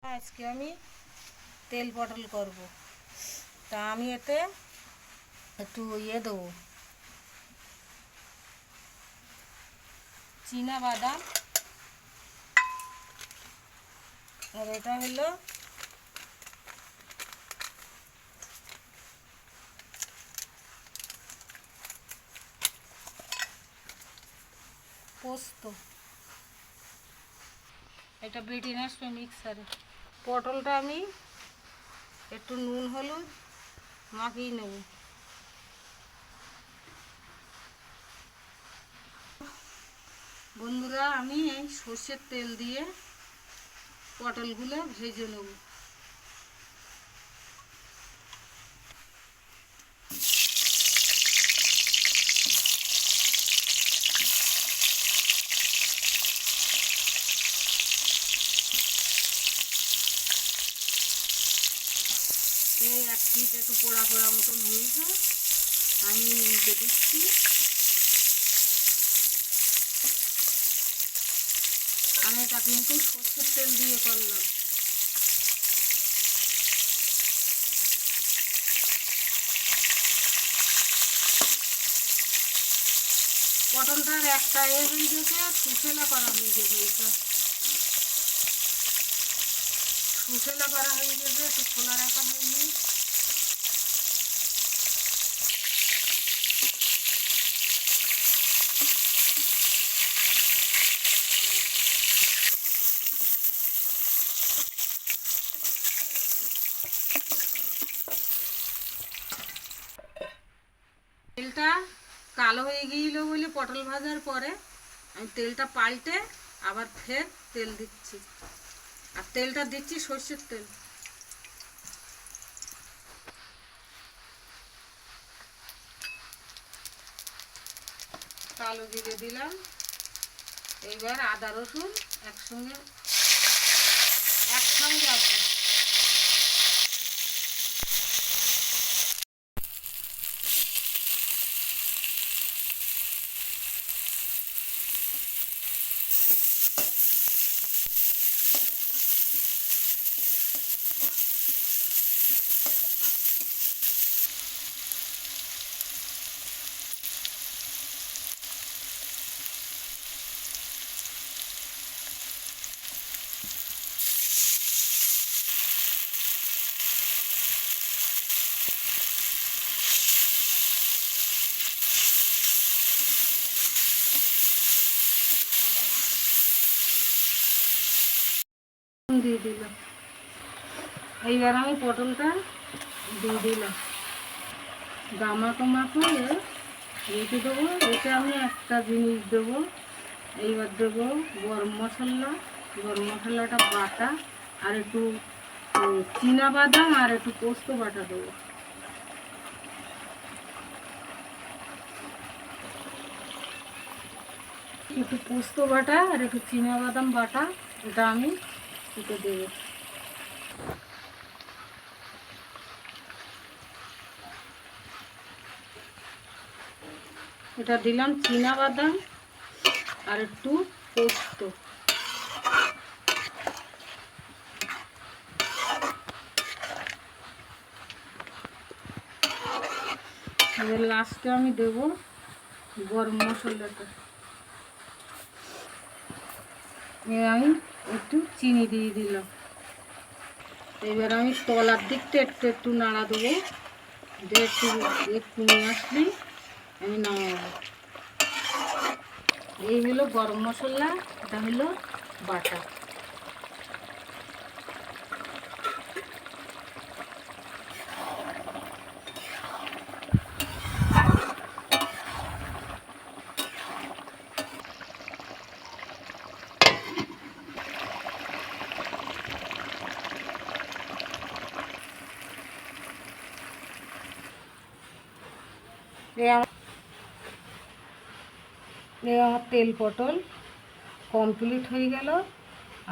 আজকে আমি তেল পটল করব। তা আমি এতে একটু দেবো, চীনা বাদাম, আর এটা হলো পোস্ত। এটা বেটে নিয়ে আসবে মিক্সারে। পটলটা আমি একটু নুন হলুদ মাখিয়ে নেব। বন্ধুরা, আমি এই সর্ষের তেল দিয়ে পটলগুলো ভেজে নেব। এই এক পিঠ একটু পোড়া পোড়া মতন হয়েছে, আমি উল্টে দিচ্ছি। আমি এটা কিন্তু সর্ষের তেল দিয়ে করলাম। পটলটার একটা হয়ে গেছে, সুসেলা করা হয়ে গেছে। এটা সুসেলা করা হয়ে গেছে, একটু খোলা রাখা হয়নি। তেলটা কালো হয়ে গিয়েছিল বলে পটল ভাজার পরে আমি তেলটা পাল্টে আবার ফের তেল দিচ্ছি, আর তেলটা দিচ্ছি সর্ষের তেল। কালো জিরে দিলাম, এইবার আদা রসুন একসঙ্গে আছে। দিয়ে দিলাম, এইবার আমি পটলটা দিয়ে দিলাম। গামাকো রেখে দেবো। এতে আমি একটা জিনিস দেবো, এইবার দেবো গরম মশলা। গরম মশলাটা বাটা, আর একটু চীনা বাদাম আর একটু পোস্ত বাটা দেবো। একটু পোস্ত বাটা আর একটু চীনা বাদাম বাটা, এটা আমি এতে দেবো। এটা দিলাম চীনা বাদাম আর একটু পোস্ত। এবার লাস্টে আমি দেবো গরম মশলাটা। আমি একটু চিনি দিয়ে দিলাম। এবার আমি তলার দিকটা একটু একটু নাড়া দেবো, দিয়ে একটু কমে আসলেই আমি নামাবো। এই হলো গরম মশলা, এটা হলো বাটা। আমার তেল পটল কমপ্লিট হয়ে গেল।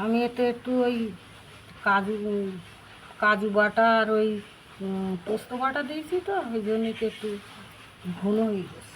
আমি এতে একটু ওই কাজু কাজু বাটা আর ওই পোস্ত বাটা দিয়েছি, তো ওই জন্য একটু ঘন হয়ে গেছে।